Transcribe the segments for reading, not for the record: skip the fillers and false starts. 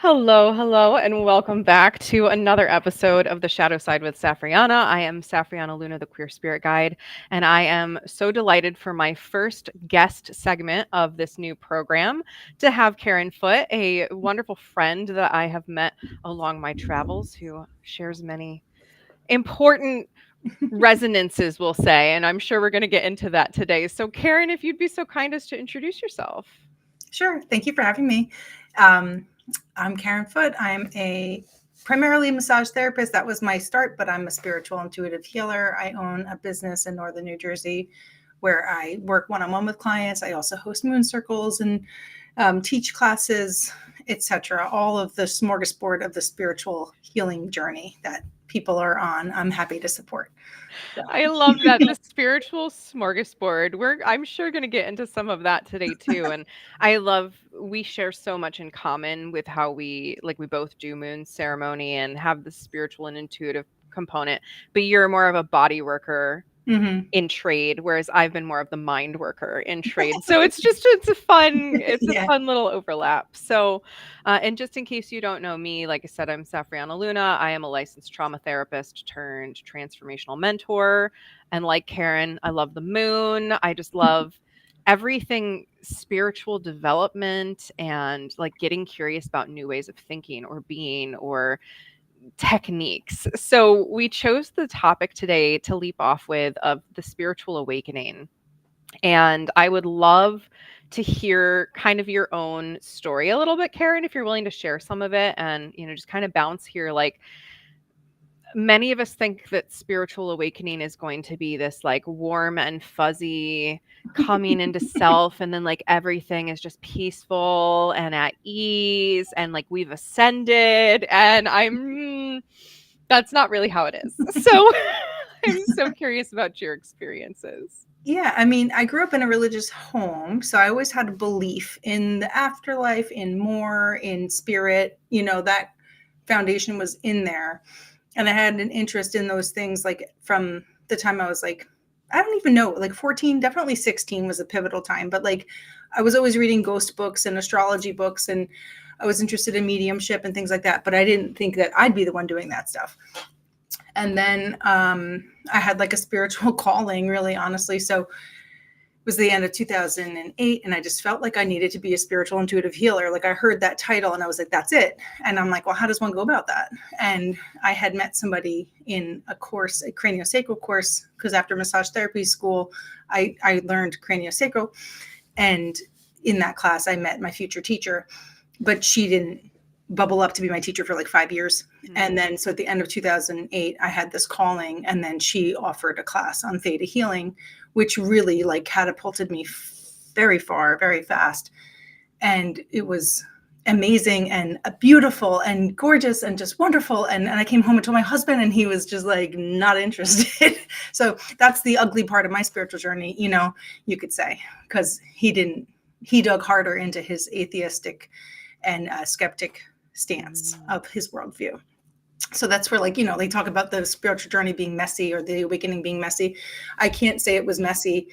Hello, hello, and welcome back to another episode of The Shadow Side with Safrianna. I am Safrianna Luna, the Queer Spirit Guide, and I am so delighted for my first guest segment of this new program to have Karen Foote, a wonderful friend that I have met along my travels who shares many important resonances, we'll say, and I'm sure we're going to get into that today. So, Karen, if you'd be so kind as to introduce yourself. Sure. Thank you for having me. Um, I'm Karen Foote. I'm a primarily a massage therapist. That was my start, but I'm a spiritual intuitive healer. I own a business in northern New Jersey where I work one-on-one with clients. I also host moon circles and teach classes, etc. All of the smorgasbord of the spiritual healing journey that people are on, I'm happy to support. So. I love that, the spiritual smorgasbord. I'm sure going to get into some of that today too. And I love we share so much in common with how we both do moon ceremony and have the spiritual and intuitive component. But you're more of a body worker Mm-hmm. in trade, whereas I've been more of the mind worker in trade. So it's a fun little overlap. So, and just in case you don't know me, like I said, I'm Safrianna Luna. I am a licensed trauma therapist turned transformational mentor. And like Karen, I love the moon. I just love everything spiritual development and like getting curious about new ways of thinking or being or techniques. So we chose the topic today to leap off with of the spiritual awakening. And I would love to hear kind of your own story a little bit, Karen, if you're willing to share some of it and, just kind of bounce here. Like many of us think that spiritual awakening is going to be this like warm and fuzzy coming into self, and then like everything is just peaceful and at ease and like we've ascended, and that's not really how it is. So I'm so curious about your experiences. Yeah, I mean, I grew up in a religious home, so I always had a belief in the afterlife, in more, in spirit. That foundation was in there. And I had an interest in those things like from the time I was like, I don't even know, like 14, definitely 16 was a pivotal time. But like I was always reading ghost books and astrology books, and I was interested in mediumship and things like that. But I didn't think that I'd be the one doing that stuff. And then I had like a spiritual calling, really, honestly. So it was the end of 2008, and I just felt like I needed to be a spiritual intuitive healer. Like I heard that title and I was like, that's it. And I'm like, well, how does one go about that? And I had met somebody in a course, a craniosacral course, because after massage therapy school, I learned craniosacral. And in that class, I met my future teacher, but she didn't bubble up to be my teacher for like 5 years. Mm-hmm. And then, so at the end of 2008, I had this calling, and then she offered a class on theta healing, which really like catapulted me very far, very fast. And it was amazing and beautiful and gorgeous and just wonderful. And I came home and told my husband, and he was just like not interested. So that's the ugly part of my spiritual journey, you could say, because he dug harder into his atheistic and skeptic stance of his worldview. So that's where, like, they talk about the spiritual journey being messy or the awakening being messy. I can't say it was messy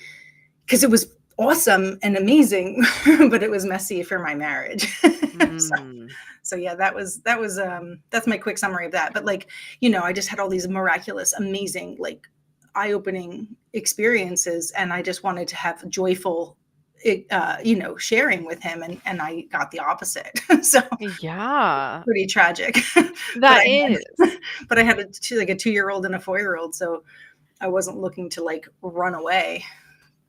because it was awesome and amazing, but it was messy for my marriage. So yeah, that's my quick summary of that. But like, I just had all these miraculous, amazing, like eye-opening experiences, and I just wanted to have joyful sharing with him, and I got the opposite. So yeah, pretty tragic. That is. But I had a 2-year-old and a 4-year-old, so I wasn't looking to like run away.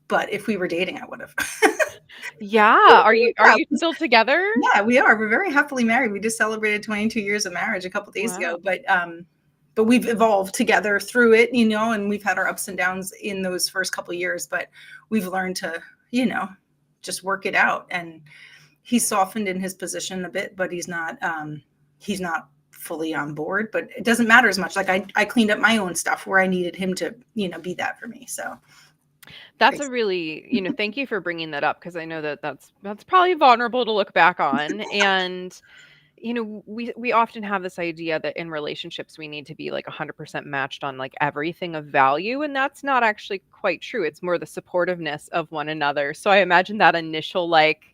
But if we were dating, I would have. Yeah. Are you still together? Yeah, we are. We're very happily married. We just celebrated 22 years of marriage a couple days ago. But we've evolved together through it, and we've had our ups and downs in those first couple of years, but we've learned to, just work it out. And he's softened in his position a bit, but he's not fully on board. But it doesn't matter as much. Like I cleaned up my own stuff where I needed him to, be that for me. So that's a really, thank you for bringing that up, because I know that's probably vulnerable to look back on. And we often have this idea that in relationships we need to be like 100% matched on like everything of value, and that's not actually quite true. It's more the supportiveness of one another. So I imagine that initial like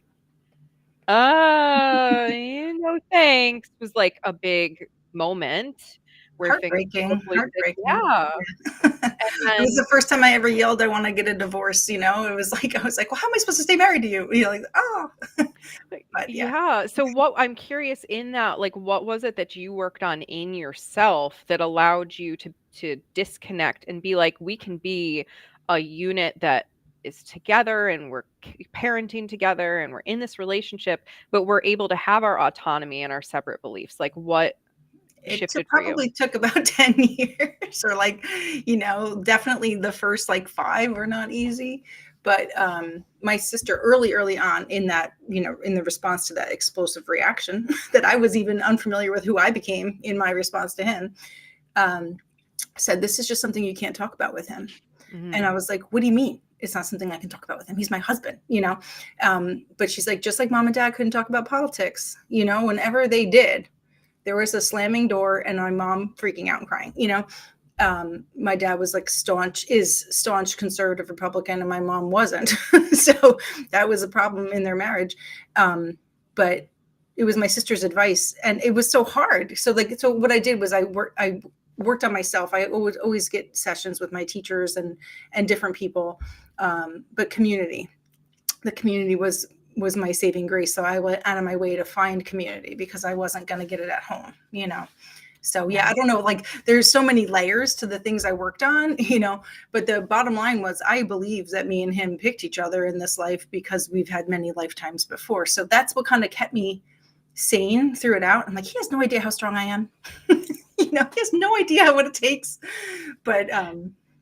"Oh, thanks," was like a big moment where things Heartbreaking, probably did, heartbreaking. yeah, Yeah. It was and the first time I ever yelled, "I wanna get a divorce," you know? It was like, I was like, "Well, how am I supposed to stay married to you?" You know, like, "Oh." But yeah. yeah, so what I'm curious in that, like, what was it that you worked on in yourself that allowed you to disconnect and be like, "We can be a unit that is together and we're parenting together and we're in this relationship, but we're able to have our autonomy and our separate beliefs." Like, what shifted for you? Probably took about 10 years or like, you know, definitely the first like 5 were not easy. But my sister early on in that, you know, in the response to that explosive reaction that I was even unfamiliar with who I became in my response to him, um, said, "This is just something you can't talk about with him." And I Mhm. was like, "What do you mean? It's not something I can talk about with him. He's my husband, you know?" But she's like, just like mom and dad couldn't talk about politics, you know, whenever they did, there was a slamming door and my mom freaking out and crying, you know. My dad was like staunch conservative Republican, and my mom wasn't. So that was a problem in their marriage. But it was my sister's advice, and it was so hard. So what I did was I worked on myself. I would always get sessions with my teachers and different people, but the community was my saving grace. So I went out of my way to find community because I wasn't going to get it at home, you know. So yeah, Yeah. I don't know, like there's so many layers to the things I worked on, you know, but the bottom line was I believe that me and him picked each other in this life because we've had many lifetimes before. So that's what kind of kept me sane through it out. I'm like, he has no idea how strong I am. You know, he has no idea what it takes. But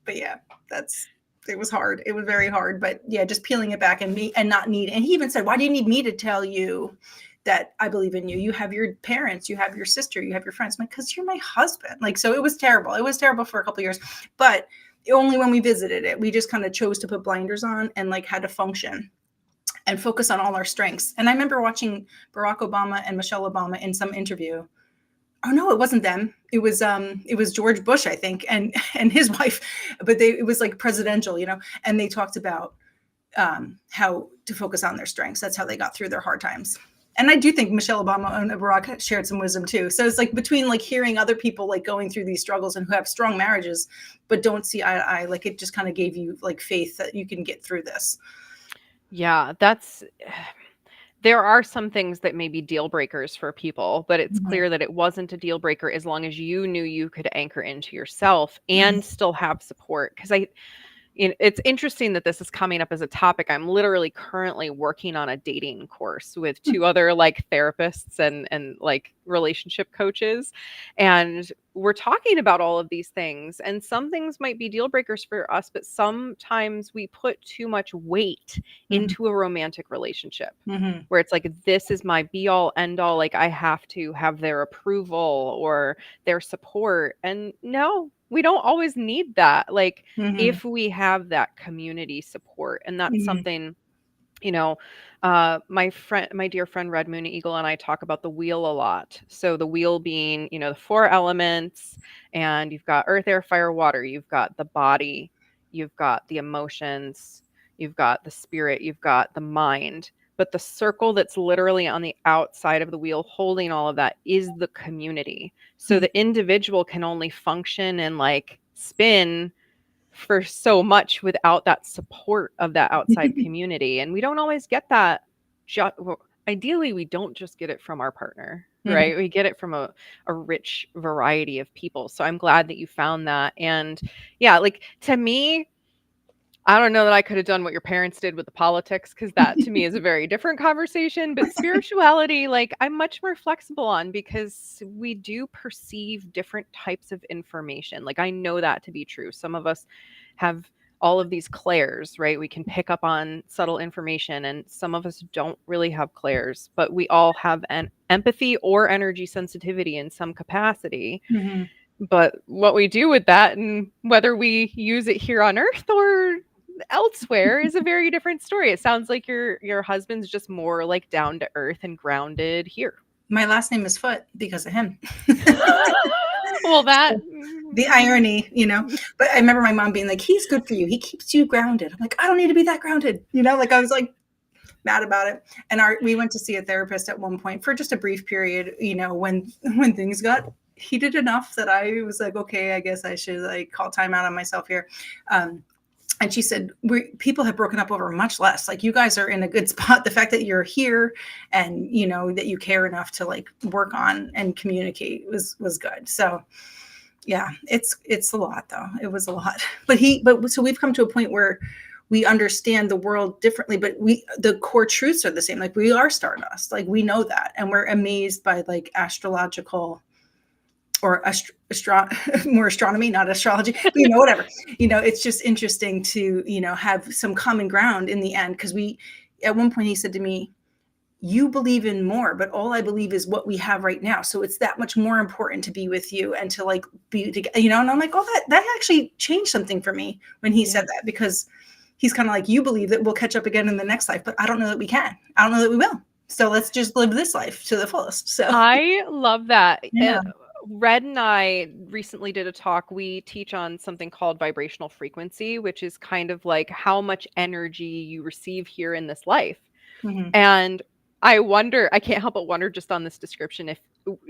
but yeah, that's it was hard. It was very hard. But yeah, just peeling it back and me and not need. And he even said, "Why do you need me to tell you that I believe in you? You have your parents, you have your sister, you have your friends." I'm like, "Because you're my husband." Like, so it was terrible. It was terrible for a couple of years. But only when we visited it, we just kind of chose to put blinders on and like had to function and focus on all our strengths. And I remember watching Barack Obama and Michelle Obama in some interview. Oh no, it wasn't them. It was George Bush, I think, and his wife, but it was like presidential, you know, and they talked about how to focus on their strengths. That's how they got through their hard times. And I do think Michelle Obama and Barack shared some wisdom too. So it's like between like hearing other people like going through these struggles and who have strong marriages, but don't see eye to eye, like it just kind of gave you like faith that you can get through this. Yeah, that's there are some things that may be deal breakers for people, but it's Mhm. clear that it wasn't a deal breaker as long as you knew you could anchor into yourself Mhm. and still have support. Because it's interesting that this is coming up as a topic. I'm literally currently working on a dating course with two other like therapists and like relationship coaches. And we're talking about all of these things. And some things might be deal breakers for us, but sometimes we put too much weight Mhm. into a romantic relationship Mhm. where it's like, this is my be all end all. Like, I have to have their approval or their support. And no, we don't always need that. Like, Mhm. if we have that community support, and that's Mhm. something, you know, my dear friend Red Moon Eagle and I talk about the wheel a lot. So the wheel being, you know, the four elements, and you've got earth, air, fire, water. You've got the body, you've got the emotions, you've got the spirit, you've got the mind. But the circle that's literally on the outside of the wheel holding all of that is the community. So Mhm. the individual can only function and like spin for so much without that support of that outside community. And we don't always get that. Well, ideally, we don't just get it from our partner, Mhm. right? We get it from a rich variety of people. So I'm glad that you found that. And yeah, like to me, I don't know that I could have done what your parents did with the politics because that to me is a very different conversation. But spirituality, like I'm much more flexible on because we do perceive different types of information. Like I know that to be true. Some of us have all of these clairs, right? We can pick up on subtle information, and some of us don't really have clairs, but we all have an empathy or energy sensitivity in some capacity. Mhm. But what we do with that and whether we use it here on Earth or elsewhere is a very different story. It sounds like your husband's just more like down to earth and grounded here. My last name is Foote because of him. Well, that The irony, you know. But I remember my mom being like, "He's good for you. He keeps you grounded." I'm like, "I don't need to be that grounded," you know. Like I was like, mad about it. And we went to see a therapist at one point for just a brief period, when things got heated enough that I was like, okay, I guess I should like call time out on myself here. And she said, people have broken up over much less. Like, you guys are in a good spot. The fact that you're here and, that you care enough to like work on and communicate was good. So yeah, it's a lot though. It was a lot, but so we've come to a point where we understand the world differently, but the core truths are the same. Like, we are stardust. Like, we know that. And we're amazed by like astrological or more astronomy, not astrology, but, whatever, it's just interesting to, have some common ground in the end. Cause at one point he said to me, you believe in more, but all I believe is what we have right now. So it's that much more important to be with you and to like be together, and I'm like, oh, that actually changed something for me when he said that, because he's kind of like, you believe that we'll catch up again in the next life, but I don't know that we can. I don't know that we will. So let's just live this life to the fullest. So I love that. Yeah. Red and I recently did a talk. We teach on something called vibrational frequency, which is kind of like how much energy you receive here in this life. Mm-hmm. And I can't help but wonder just on this description, if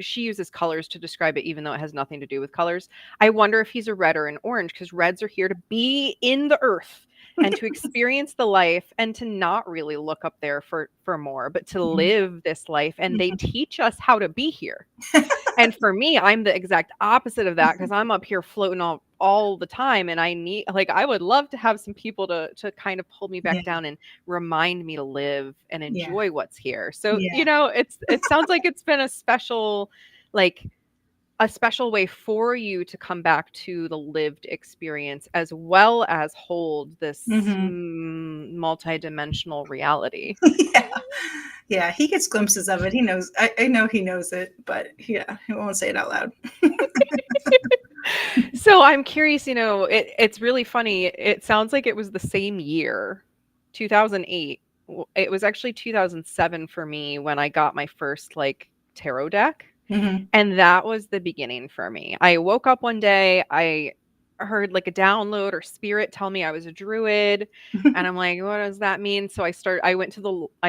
she uses colors to describe it, even though it has nothing to do with colors. I wonder if he's a red or an orange, because reds are here to be in the earth and to experience the life and to not really look up there for more, but to live this life. And they teach us how to be here. And for me, I'm the exact opposite of that, because I'm up here floating all the time. And I would love to have some people to kind of pull me back down and remind me to live and enjoy what's here. So, it sounds like it's been a special way for you to come back to the lived experience, as well as hold this multidimensional reality. Yeah, he gets glimpses of it. He knows. I know he knows it, but yeah, he won't say it out loud. So I'm curious, it's really funny. It sounds like it was the same year, 2008. It was actually 2007 for me when I got my first tarot deck. Mm-hmm. And that was the beginning for me. I woke up one day, I heard a download or spirit tell me I was a druid. And I'm like, what does that mean? So I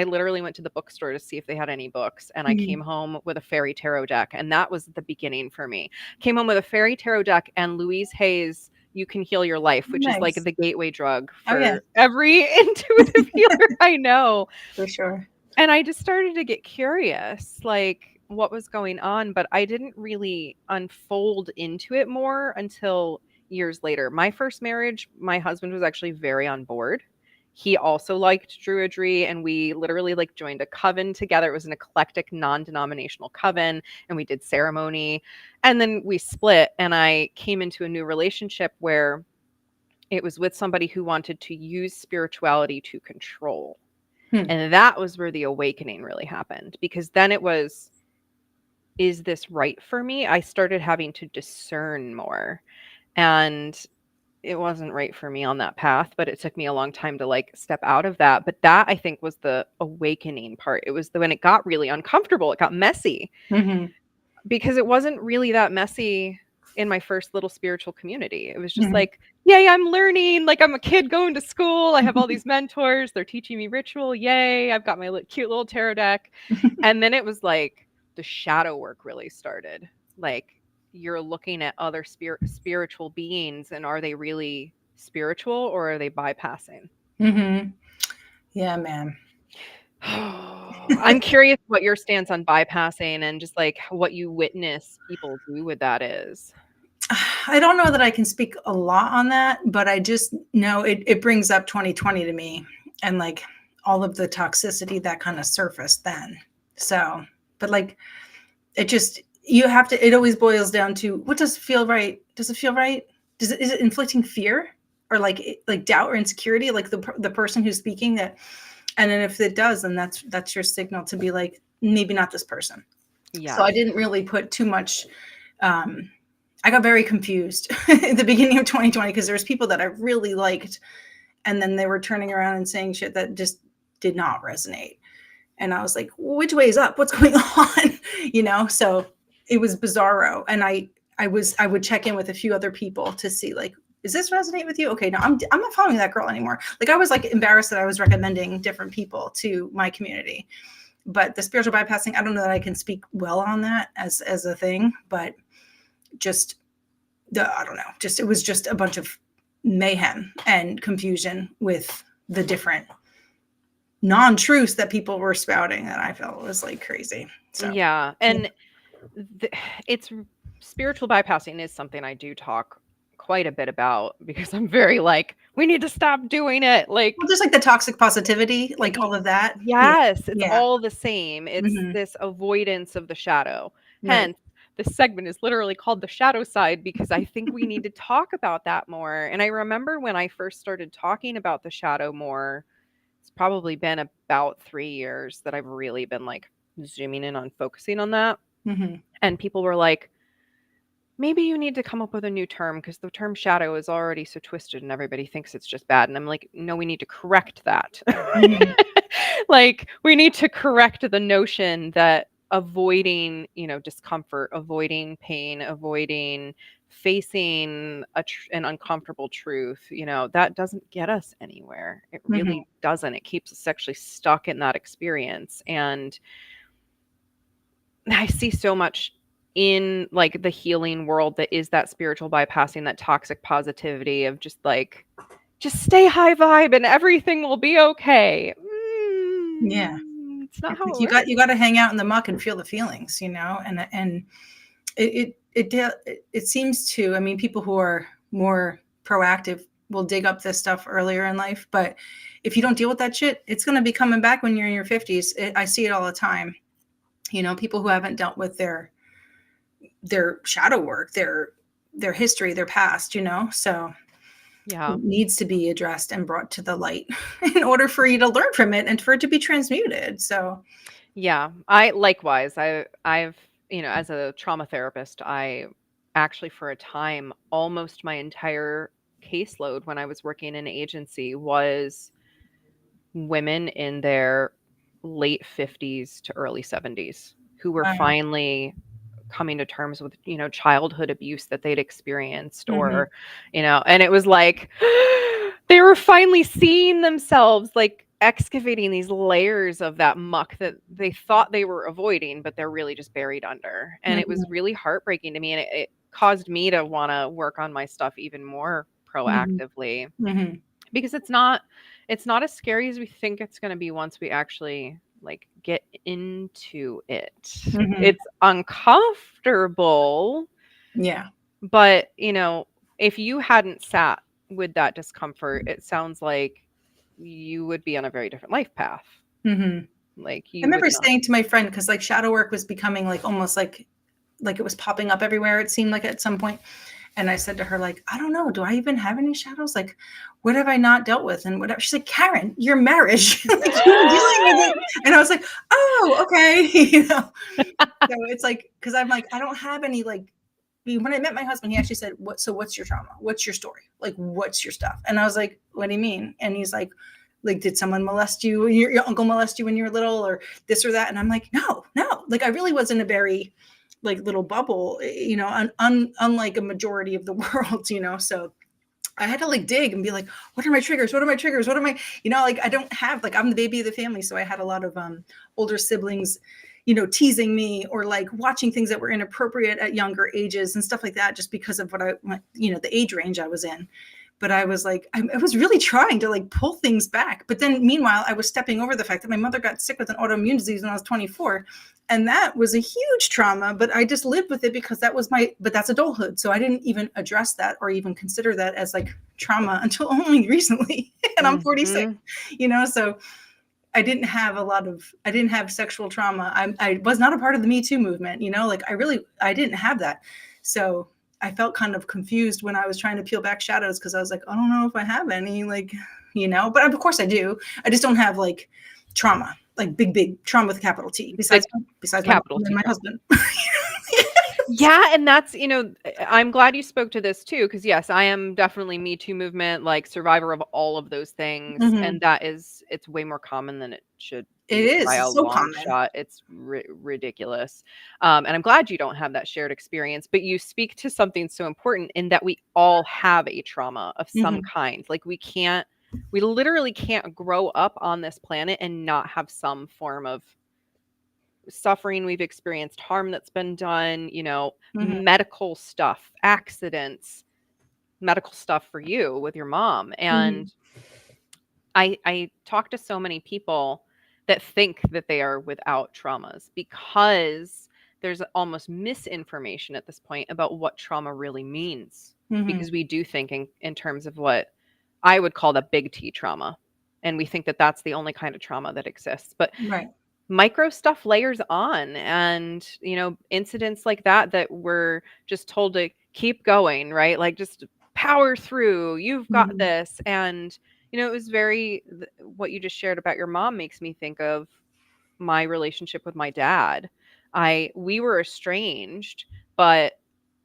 literally went to the bookstore to see if they had any books. And I came home with a fairy tarot deck. And that was the beginning for me. Came home with a fairy tarot deck and Louise Hay's You Can Heal Your Life, which is like the gateway drug for every intuitive healer I know. For sure. And I just started to get curious, what was going on, but I didn't really unfold into it more until years later. My first marriage, my husband was actually very on board. He also liked druidry, and we literally joined a coven together. It was an eclectic, non-denominational coven, and we did ceremony. And then we split, and I came into a new relationship where it was with somebody who wanted to use spirituality to control. And that was where the awakening really happened, because then it was, is this right for me? I started having to discern more, and it wasn't right for me on that path, but it took me a long time to step out of that. But that, I think, was the awakening part. It was when it got really uncomfortable, it got messy, because it wasn't really that messy in my first little spiritual community. It was just yay, I'm learning. I'm a kid going to school. I have all these mentors. They're teaching me ritual. Yay. I've got my cute little tarot deck. And then it was the shadow work really started. You're looking at other spiritual beings, and are they really spiritual, or are they bypassing? Yeah, man. I'm curious what your stance on bypassing and just what you witness people do with that is. I don't know that I can speak a lot on that, but I just know it brings up 2020 to me, and all of the toxicity that kind of surfaced then. So, but it always boils down to, what does feel right? Does it feel right? Is it inflicting fear or doubt or insecurity, the person who's speaking that? And then if it does, then that's your signal to be maybe not this person. Yeah. So I didn't really put too much. I got very confused at the beginning of 2020, because there's people that I really liked, and then they were turning around and saying shit that just did not resonate. And I was like, which way is up? What's going on? So it was bizarro. And I would check in with a few other people to see Does this resonate with you? Okay, no, I'm not following that girl anymore. Like I was like embarrassed that I was recommending different people to my community. But the spiritual bypassing, I don't know that I can speak well on that as a thing, but just I don't know, just it was just a bunch of mayhem and confusion with the different non-truths that people were spouting that I felt was like crazy. So Yeah, and it's spiritual bypassing is something I do talk quite a bit about because I'm very like, we need to stop doing it. Like, well, just like the toxic positivity, like all of that. Yeah. yes, it's Yeah. all the same. It's Mm-hmm. this avoidance of the shadow. Right. Hence, this segment is literally called the shadow side because I think we need to talk about that more. And I remember when I first started talking about the shadow more, it's probably been about 3 years that I've really been like zooming in on focusing on that. Mm-hmm. And people were like, maybe you need to come up with a new term because the term shadow is already so twisted and everybody thinks it's just bad. And I'm like, no, we need to correct that. Mm-hmm. Like, we need to correct the notion that avoiding, discomfort, avoiding pain, avoiding facing an uncomfortable truth, that doesn't get us anywhere. It Mm-hmm. really doesn't. It keeps us actually stuck in that experience. And I see so much in like the healing world that is that spiritual bypassing, that toxic positivity of just like, just stay high vibe and everything will be okay. Yeah. It's not how it You works. got to hang out in the muck and feel the feelings, and it seems to, I mean, people who are more proactive will dig up this stuff earlier in life, but if you don't deal with that shit, it's going to be coming back when you're in your 50s. I see it all the time. People who haven't dealt with their shadow work, their history, their past, so Yeah. it needs to be addressed and brought to the light in order for you to learn from it and for it to be transmuted. So Yeah. I likewise, I've, as a trauma therapist, I actually for a time, almost my entire caseload when I was working in an agency was women in their late 50s to early 70s who were wow. finally coming to terms with, childhood abuse that they'd experienced Mm-hmm. or, and it was like they were finally seeing themselves like excavating these layers of that muck that they thought they were avoiding, but they're really just buried under. And it was Mm-hmm. really heartbreaking to me. And it caused me to want to work on my stuff even more Mm-hmm. proactively Mm-hmm. because it's not as scary as we think it's going to be once we actually like get into it. Mm-hmm. It's uncomfortable, Yeah. but if you hadn't sat with that discomfort, it sounds like you would be on a very different life path. Mm-hmm. Like I you would remember not. saying to my friend, because like shadow work was becoming like almost like it was popping up everywhere, it seemed like at some point. And I said to her, like, I don't know, do I even have any shadows? Like, what have I not dealt with? And whatever. She's like, Karen, your marriage. Like you were dealing with it. And I was like, oh, okay. So it's like, because I'm like, I don't have any like when I met my husband, he actually said, what's your trauma? What's your story? Like, what's your stuff? And I was like, what do you mean? And he's like, did someone molest you? Your uncle molest you when you were little or this or that? And I'm like, no. Like, I really was in a very like little bubble, unlike a majority of the world, so I had to like dig and be like, what are my triggers? What are my triggers? What am I, like, I don't have, like, I'm the baby of the family. So I had a lot of older siblings, teasing me or like watching things that were inappropriate at younger ages and stuff like that, just because of the age range I was in. But I was like, I was really trying to like pull things back. But then meanwhile, I was stepping over the fact that my mother got sick with an autoimmune disease when I was 24. And that was a huge trauma, but I just lived with it because but that's adulthood. So I didn't even address that or even consider that as like trauma until only recently. And I'm 46, Mhm. so I didn't have sexual trauma. I was not a part of the Me Too movement, like I didn't have that. So I felt kind of confused when I was trying to peel back shadows because I was like, I don't know if I have any, like, but of course I do. I just don't have like trauma, like big trauma with a capital T, Big besides my mom capital and T my trauma. husband. Yeah, and that's, I'm glad you spoke to this too, because yes, I am definitely Me Too movement, like survivor of all of those things, Mm-hmm. and it's way more common than it should It is. by a It's so long common. shot. It's ridiculous. And I'm glad you don't have that shared experience, but you speak to something so important in that we all have a trauma of some Mhm. kind. Like we literally can't grow up on this planet and not have some form of suffering we've experienced, harm that's been done, Mhm. medical stuff, accidents, medical stuff for you with your mom. And Mhm. I talk to so many people that think that they are without traumas because there's almost misinformation at this point about what trauma really means. Mhm. Because we do think in terms of what I would call the big T trauma. And we think that that's the only kind of trauma that exists. But Right. micro stuff layers on, and incidents like that we're just told to keep going, right? Like, just power through, you've got Mhm. this. And it was what you just shared about your mom makes me think of my relationship with my dad. We were estranged, but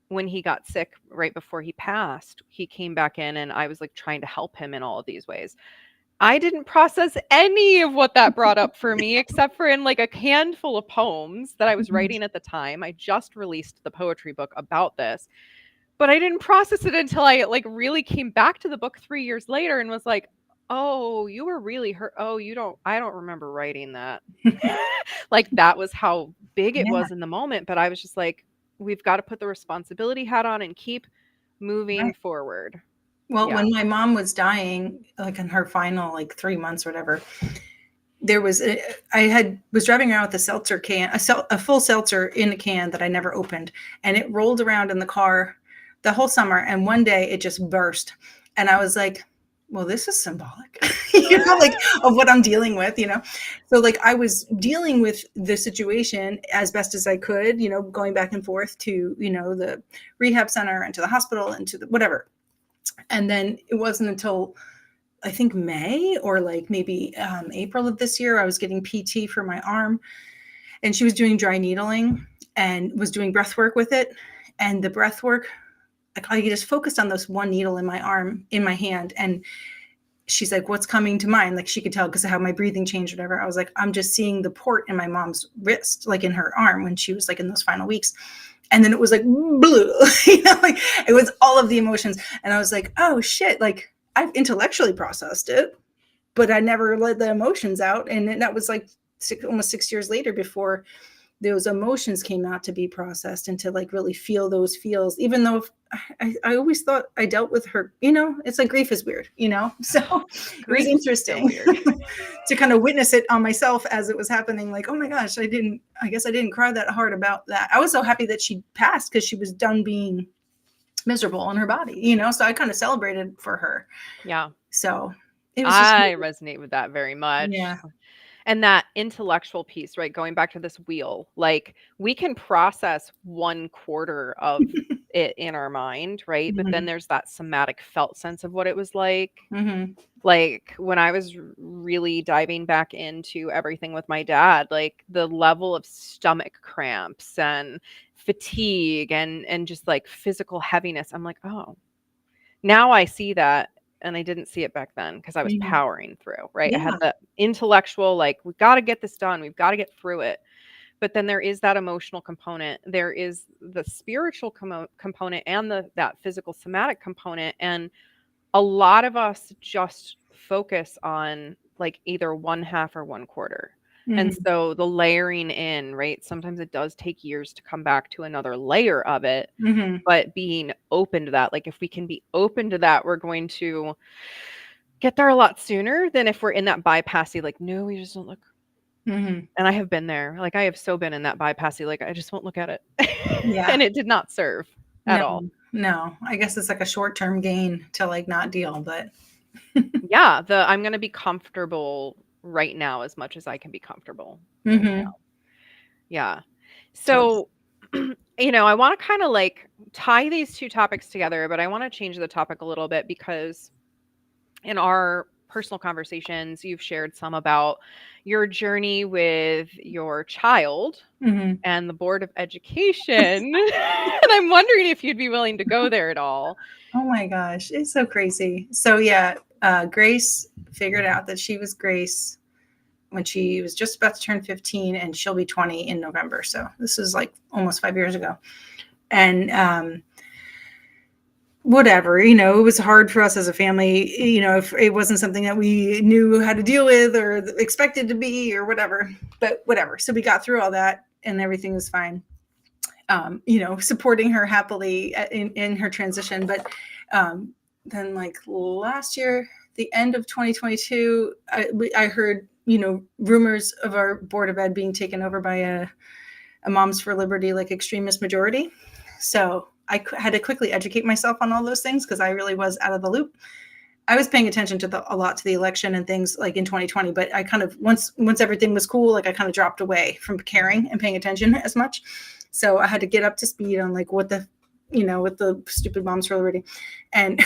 when he got sick right before he passed, he came back in, and I was like trying to help him in all of these ways. I didn't process any of what that brought up for me, except for in like a handful of poems that I was Mhm. writing at the time. I just released the poetry book about this, but I didn't process it until I like really came back to the book 3 years later and was like, "Oh, you were really hurt. Oh, I don't remember writing that." Like, that was how big it Yeah. was in the moment, but I was just like, we've got to put the responsibility hat on and keep moving Right. forward. Well, Yeah. when my mom was dying, like in her final like 3 months or whatever, there was was driving around with a seltzer can, a full seltzer in a can that I never opened, and it rolled around in the car the whole summer. And one day it just burst, and I was like, "Well, this is symbolic," like of what I'm dealing with. So like I was dealing with the situation as best as I could. Going back and forth to the rehab center and to the hospital and to the whatever. And then it wasn't until I think May or like maybe April of this year, I was getting PT for my arm, and she was doing dry needling and was doing breath work with it. And the breath work, I just focused on this one needle in my arm, in my hand. And she's like, "What's coming to mind?" Like she could tell because of how my breathing changed, whatever. I was like, "I'm just seeing the port in my mom's wrist, like in her arm when she was like in those final weeks." And then it was like, blue, like it was all of the emotions. And I was like, "Oh shit." Like I've intellectually processed it, but I never let the emotions out. And that was like almost 6 years later before those emotions came out to be processed and to like really feel those feels, even though I always thought I dealt with her, it's like grief is weird, so it was Grief is so interesting weird. to kind of witness it on myself as it was happening. Like, oh my gosh, I guess I didn't cry that hard about that. I was so happy that she passed because she was done being miserable in her body, so I kind of celebrated for her. Yeah. So it was just, I resonate with that very much. yeah. And that intellectual piece, right? Going back to this wheel, like, we can process 1/4 of it in our mind, right? But then Mhm. there's that somatic felt sense of what it was like. Mhm. Like, when I was really diving back into everything with my dad, like the level of stomach cramps and fatigue and just like physical heaviness, I'm like, oh, now I see that, and I didn't see it back then because I was Mhm. powering through, right? I Yeah. had the intellectual, like, "We gotta get this done. We've gotta get through it." But then there is that emotional component. There is the spiritual component and that physical somatic component, and a lot of us just focus on, like, either one half or 1/4. And Mhm. so the layering in, right? Sometimes it does take years to come back to another layer of it, Mhm. but being open to that, like, if we can be open to that, we're going to get there a lot sooner than if we're in that bypassy, like, "No, we just don't look." Mhm. And I have been there. Like, I have so been in that bypassy, like, I just won't look at it. Yeah. And it did not serve at No, all. no. I guess it's like a short-term gain to like not deal, but Yeah, I'm gonna be comfortable right now as much as I can be comfortable right now. Mhm. Yeah. Totally. So, I wanna kinda, like, tie these 2 topics together, but I wanna change the topic a little bit because in our personal conversations, you've shared some about your journey with your child Mhm. and the Board of Education. And I'm wondering if you'd be willing to go there at all. Oh my gosh, it's so crazy. So yeah, Grace figured out that she was Grace when she was just about to turn 15, and she'll be 20 in November. So this is like almost 5 years ago. And whatever, it was hard for us as a family, if it wasn't something that we knew how to deal with or expected to be or whatever, but whatever. So we got through all that and everything was fine. Supporting her happily in her transition. But then like last year, the end of 2022, I heard, rumors of our Board of Ed being taken over by a Moms for Liberty, like extremist majority. So I had to quickly educate myself on all those things because I really was out of the loop. I was paying attention to a lot to the election and things like in 2020, but I kind of, once everything was cool, like I kind of dropped away from caring and paying attention as much. So I had to get up to speed on like with the stupid Moms for Liberty. And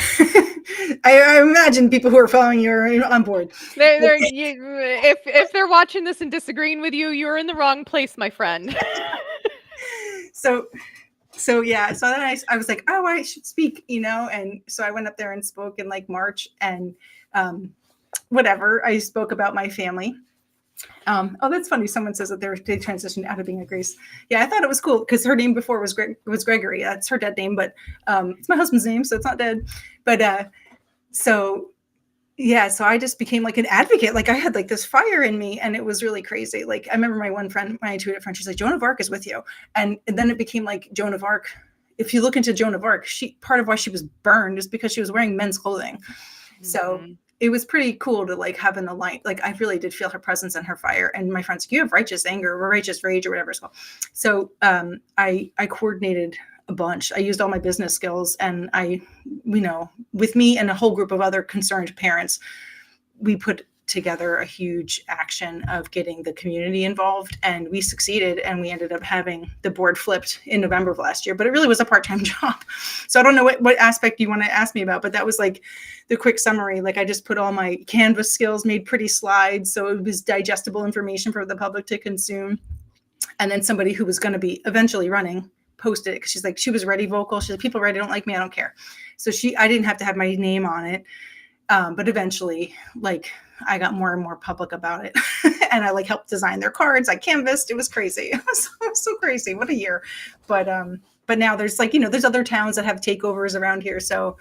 I imagine people who are following you are on board. If they're watching this and disagreeing with you, you're in the wrong place, my friend. So yeah, so then I was like, oh, I should speak, and so I went up there and spoke in like March, and whatever, I spoke about my family. Oh, that's funny. Someone says that they transitioned out of being a Grace. Yeah, I thought it was cool because her name before was Gregory. That's her dead name, but it's my husband's name, so it's not dead. But so yeah, so I just became like an advocate. Like I had like this fire in me, and it was really crazy. Like I remember my one friend, my intuitive friend, she's like, Joan of Arc is with you. And then it became like Joan of Arc. If you look into Joan of Arc, part of why she was burned is because she was wearing men's clothing. Mm-hmm. So it was pretty cool to like have in the light. Like I really did feel her presence and her fire. And my friend's like, you have righteous anger or righteous rage or whatever it's called. So I coordinated a bunch. I used all my business skills, and with me and a whole group of other concerned parents, we put together a huge action of getting the community involved, and we succeeded, and we ended up having the board flipped in November of last year, but it really was a part-time job. So I don't know what aspect you want to ask me about, but that was like the quick summary. Like I just put all my Canvas skills, made pretty slides, so it was digestible information for the public to consume. And then somebody who was going to be eventually running posted it because she's like, she was ready vocal. She's like, people ready don't like me, I don't care. So I didn't have to have my name on it. But eventually, like I got more and more public about it. And I like helped design their cards. I canvassed. It was crazy. It was so crazy. What a year. But now there's like, there's other towns that have takeovers around here. So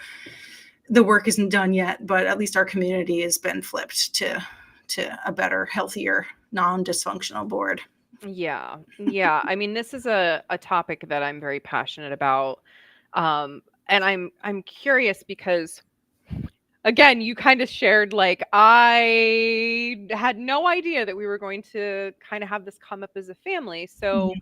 the work isn't done yet, but at least our community has been flipped to a better, healthier, non-dysfunctional board. Yeah. I mean, this is a topic that I'm very passionate about. And I'm curious because, again, you kind of shared, like, I had no idea that we were going to kind of have this come up as a family. So,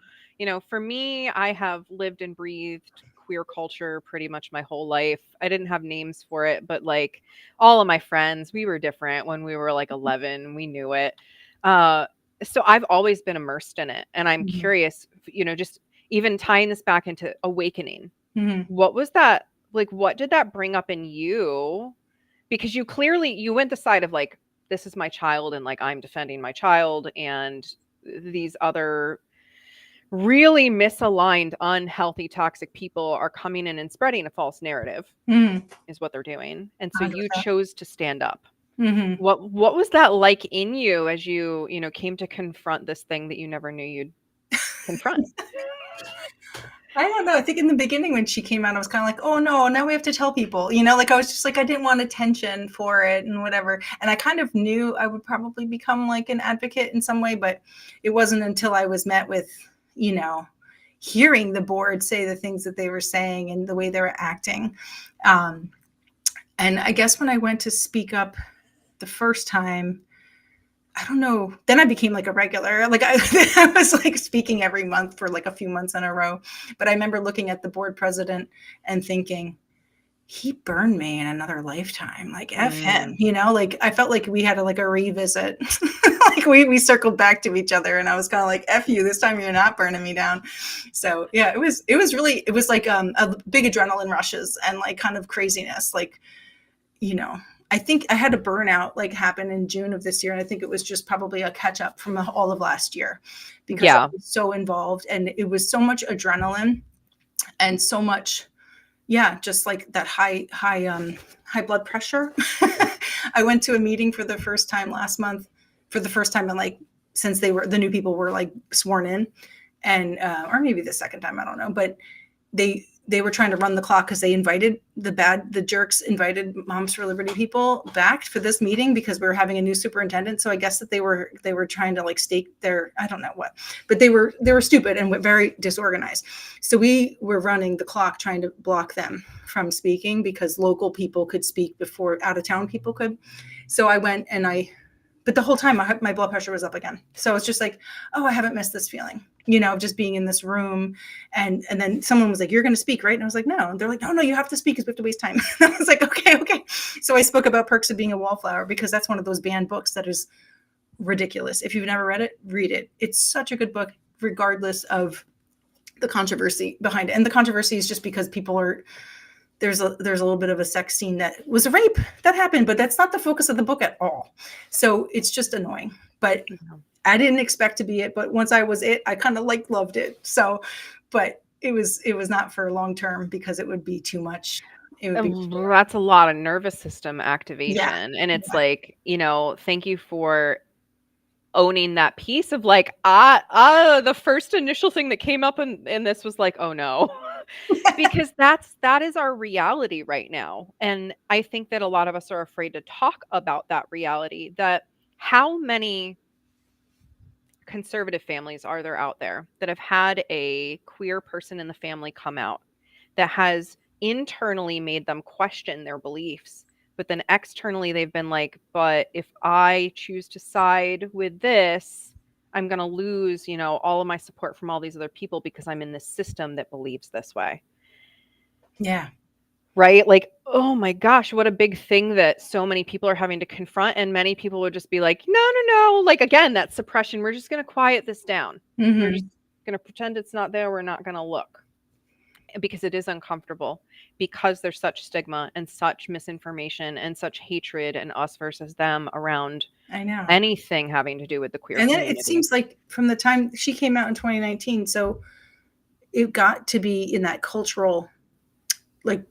for me, I have lived and breathed queer culture pretty much my whole life. I didn't have names for it, but like all of my friends, we were different when we were like 11. We knew it. So I've always been immersed in it. And I'm curious, just even tying this back into awakening, what was that? Like, what did that bring up in you? Because you went the side of like, this is my child, and like, I'm defending my child, and these other really misaligned, unhealthy, toxic people are coming in and spreading a false narrative is what they're doing. And so 100%. You chose to stand up. What was that like in you as you came to confront this thing that you never knew you'd confront? I don't know. I think in the beginning when she came out, I was kind of like, oh no, now we have to tell people, like I was just like, I didn't want attention for it and whatever. And I kind of knew I would probably become like an advocate in some way, but it wasn't until I was met with, hearing the board say the things that they were saying and the way they were acting. And I guess when I went to speak up the first time, I don't know, then I became like a regular, like I was like speaking every month for like a few months in a row. But I remember looking at the board president and thinking, he burned me in another lifetime, like F him, like I felt like we had a revisit. Like we circled back to each other, and I was kind of like, F you, this time you're not burning me down. So yeah, it was like a big adrenaline rushes and like kind of craziness. Like, I think I had a burnout like happen in June of this year. And I think it was just probably a catch up from all of last year because I was so involved, and it was so much adrenaline and so much, just like that high blood pressure. I went to a meeting for the first time last month for the first time in like, since the new people were like sworn in, and or maybe the second time, I don't know, but they were trying to run the clock because the jerks invited Moms for Liberty people back for this meeting because we were having a new superintendent. So I guess that they were trying to like stake their, I don't know what, but they were stupid and very disorganized. So we were running the clock trying to block them from speaking because local people could speak before out of town people could. So I went and but the whole time my blood pressure was up again. So it's just like, oh, I haven't missed this feeling, just being in this room. And then someone was like, you're going to speak, right? And I was like, no. And they're like, no, you have to speak because we have to waste time. And I was like, okay. So I spoke about Perks of Being a Wallflower because that's one of those banned books that is ridiculous. If you've never read it, read it. It's such a good book, regardless of the controversy behind it. And the controversy is just because people are, there's a little bit of a sex scene that was a rape that happened, but that's not the focus of the book at all. So it's just annoying, but I didn't expect to be it. But once I was it, I kind of loved it. So, but it was not for long term because it would be too much. It would be that's a lot of nervous system activation. Yeah. And it's like, thank you for owning that piece of like, the first initial thing that came up in this was like, oh no. Because that is our reality right now. And I think that a lot of us are afraid to talk about that reality. That how many conservative families are there out there that have had a queer person in the family come out that has internally made them question their beliefs, but then externally they've been like, but if I choose to side with this, I'm going to lose, all of my support from all these other people because I'm in this system that believes this way. Yeah. Right? Like, oh my gosh, what a big thing that so many people are having to confront. And many people would just be like, no. Like, again, that suppression, we're just going to quiet this down. Mm-hmm. We're just going to pretend it's not there. We're not going to look because it is uncomfortable, because there's such stigma and such misinformation and such hatred and us versus them around I know anything having to do with the queer community. And it seems like from the time she came out in 2019, so it got to be in that cultural, like,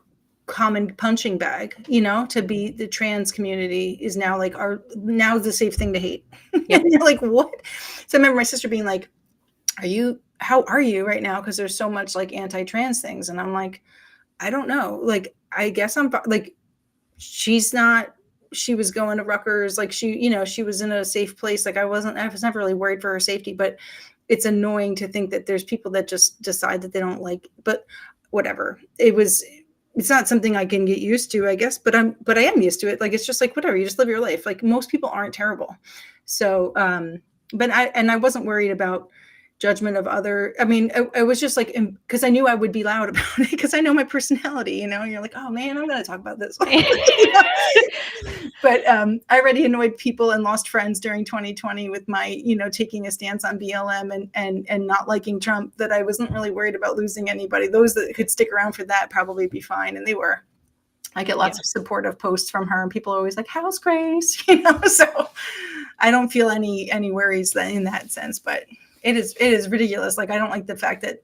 common punching bag, to be the trans community is now like now the safe thing to hate. Yep. And you're like, what? So I remember my sister being like, how are you right now? Because there's so much like anti-trans things. And I'm like, I don't know. Like, I guess I'm like, she was going to Rutgers. Like she was in a safe place. Like I was never really worried for her safety, but it's annoying to think that there's people that just decide that they don't like, but whatever. It's not something I can get used to, I guess, but I am used to it. Like, it's just like, whatever, you just live your life. Like, most people aren't terrible. So, but I wasn't worried about judgment of other. I mean, I was just like, because I knew I would be loud about it because I know my personality, and you're like, oh man, I'm going to talk about this. But I already annoyed people and lost friends during 2020 with my, taking a stance on BLM and not liking Trump, that I wasn't really worried about losing anybody. Those that could stick around for that probably be fine. And they were. I get lots of supportive posts from her, and people are always like, how's Grace? So I don't feel any worries in that sense, but it is ridiculous. Like, I don't like the fact that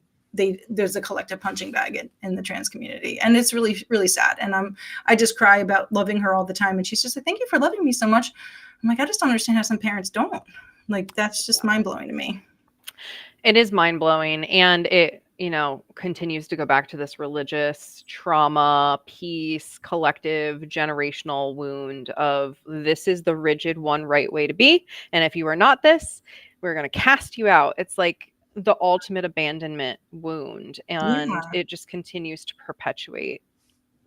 there's a collective punching bag in the trans community, and it's really, really sad. And I just cry about loving her all the time, and she's just like, thank you for loving me so much. I'm like, I just don't understand how some parents don't. Like, that's just mind blowing to me. It is mind blowing, and it continues to go back to this religious trauma piece, collective generational wound of, this is the rigid one right way to be, and if you are not this, we're going to cast you out. It's like the ultimate abandonment wound, and it just continues to perpetuate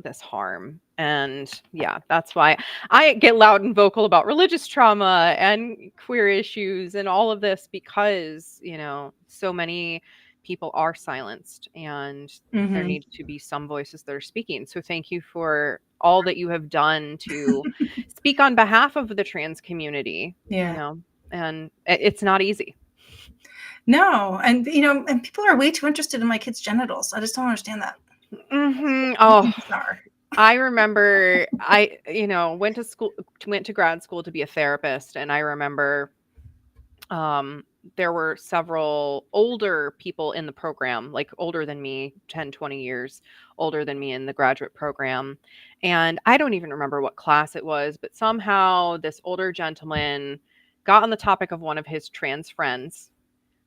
this harm. And that's why I get loud and vocal about religious trauma and queer issues and all of this, because so many people are silenced, and there needs to be some voices that are speaking. So thank you for all that you have done to speak on behalf of the trans community. And it's not easy. No. And and people are way too interested in my kids' genitals. I just don't understand that. Mm-hmm. Oh, I remember I went to grad school to be a therapist, and I remember there were several older people in the program, like older than me, 10, 20 years older than me in the graduate program. And I don't even remember what class it was, but somehow this older gentleman got on the topic of one of his trans friends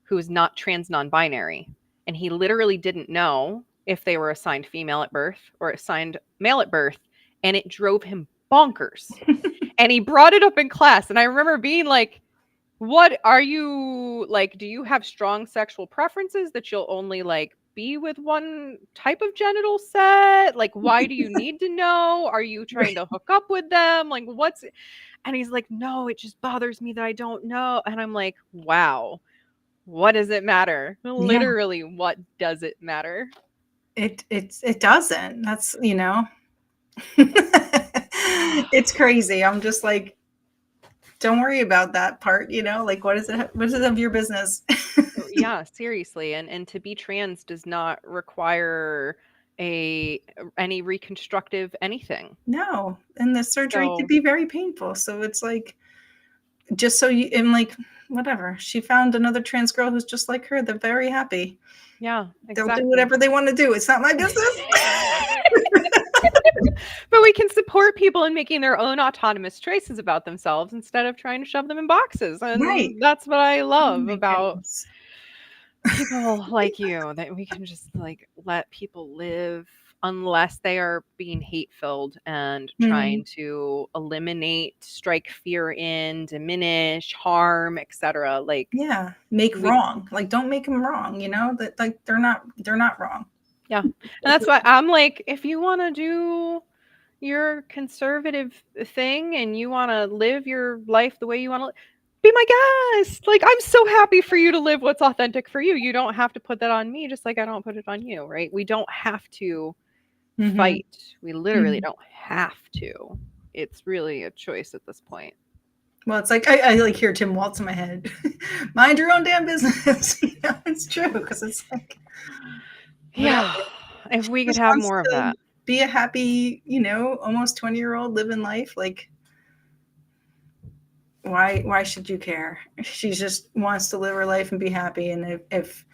who is not trans non-binary, and he literally didn't know if they were assigned female at birth or assigned male at birth, and it drove him bonkers. And he brought it up in class, and I remember being like, what are you like, do you have strong sexual preferences that you'll only like be with one type of genital set? Like, why do you need to know? Are you trying to hook up with them? Like, what's, and he's like, no, it just bothers me that I don't know. And I'm like, wow, what does it matter? Yeah. Literally, what does it matter? It doesn't. That's, it's crazy. I'm just like, don't worry about that part, like what is it of your business? Yeah, seriously. And to be trans does not require a any reconstructive anything. No, and the surgery could So be very painful. So it's like, just so you, and like, whatever. She found another trans girl who's just like her. They're very happy. yeah, They'll do exactly. whatever they want to do. It's not my business. But we can support people in making their own autonomous choices about themselves instead of trying to shove them in boxes. Right. And that's what I Oh love my about goodness. people like you, that we can just like let people live unless they are being hate filled and Mhm. trying to eliminate, strike fear in, diminish, harm, etc. Like Yeah. Make we wrong. Like, don't make them wrong, that like they're not wrong. yeah. And that's why I'm like, if you want to do your conservative thing and you want to live your life the way you want to be my guest. Like, I'm so happy for you to live what's authentic for you. You don't have to put that on me, just like I don't put it on you, right? We don't have to Mhm. fight. We literally Mhm. don't have to. It's really a choice at this point. Well, it's like I like hear Tim Waltz in my head. Mind your own damn business. It's true because it's like whatever. Yeah. If She we could just have wants more of to that. be a happy, almost 20-year-old living life. Like, why should you care? She just wants to live her life and be happy. And if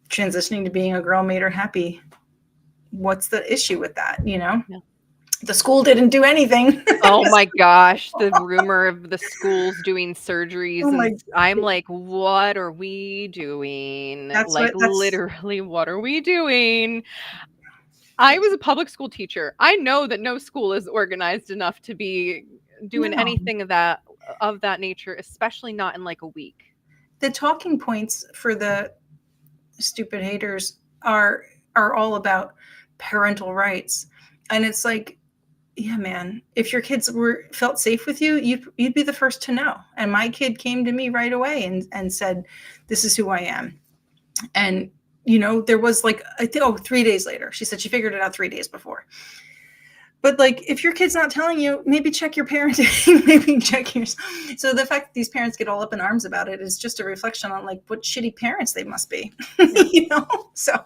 transitioning to being a girl made her happy, what's the issue with that? Yeah. The school didn't do anything. Oh my gosh, the rumor of the schools doing surgeries, Oh my, and I'm like, what are we doing? that's Like, what that's literally, what are we doing? I was a public school teacher. I know that no school is organized enough to be doing no. anything of that nature, especially not in like a week. The talking points for the stupid haters are all about parental rights, and it's like, yeah, man, if your kids were felt safe with you, you'd be the first to know. And my kid came to me right away and said, this is who I am. And there was like, I think, 3 days later, she said she figured it out 3 days before. But like, if your kid's not telling you, maybe check your parenting, maybe check yours. So the fact that these parents get all up in arms about it is just a reflection on like what shitty parents they must be. Yeah. So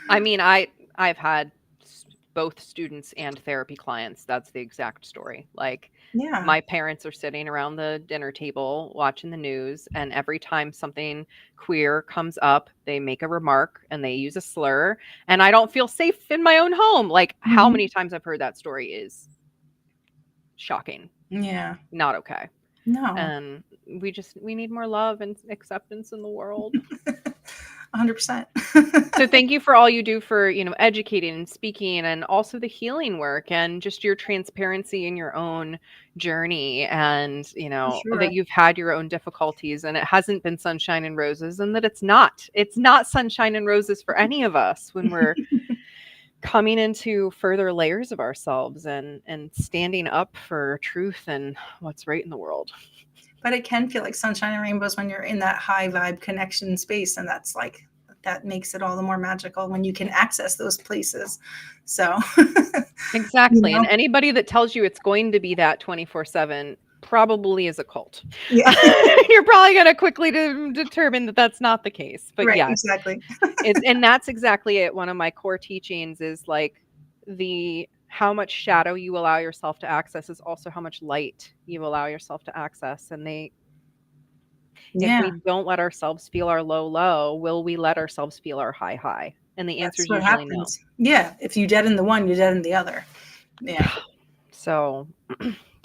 I mean, I've had both students and therapy clients. That's the exact story. Like, yeah. my parents are sitting around the dinner table watching the news, and every time something queer comes up, they make a remark and they use a slur, and I don't feel safe in my own home. Like, how Mhm. many times I've heard that story is shocking. Yeah. Not okay. No. And we need more love and acceptance in the world. 100%. So thank you for all you do for, educating and speaking, and also the healing work and just your transparency in your own journey, and, For that sure. you've had your own difficulties and it hasn't been sunshine and roses, and that it's not sunshine and roses for any of us when we're coming into further layers of ourselves and standing up for truth and what's right in the world. But it can feel like sunshine and rainbows when you're in that high vibe connection space. And that makes it all the more magical when you can access those places. So, Exactly. And you anybody that tells you it's going to be that 24/7 probably is a cult. yeah, You're probably going to quickly determine that that's not the case. But right, yes, exactly. and that's exactly it. One of my core teachings is like, the how much shadow you allow yourself to access is also how much light you allow yourself to access. And if Yeah, we don't let ourselves feel our low low, will we let ourselves feel our high high? And the answer that's is what usually no. happens. Yeah, if you dead in the one, you dead in the other. Yeah. So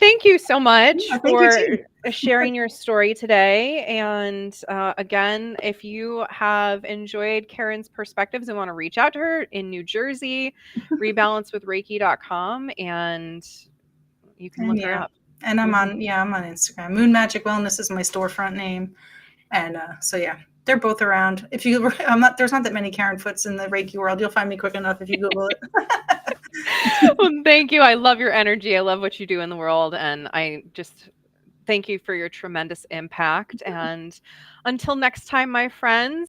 Thank you so much Yeah, thank you for too. sharing your story today. And again, if you have enjoyed Karen's perspectives and want to reach out to her in New Jersey, rebalancewithreiki.com, and you can And look her yeah, up. and Mhm. I'm on Instagram. Moon Magic Wellness is my storefront name, and so yeah, they're both around. If you, there's not that many Karen Footes in the Reiki world. You'll find me quick enough if you Google it. Well, thank you. I love your energy. I love what you do in the world. And I just thank you for your tremendous impact. And until next time, my friends.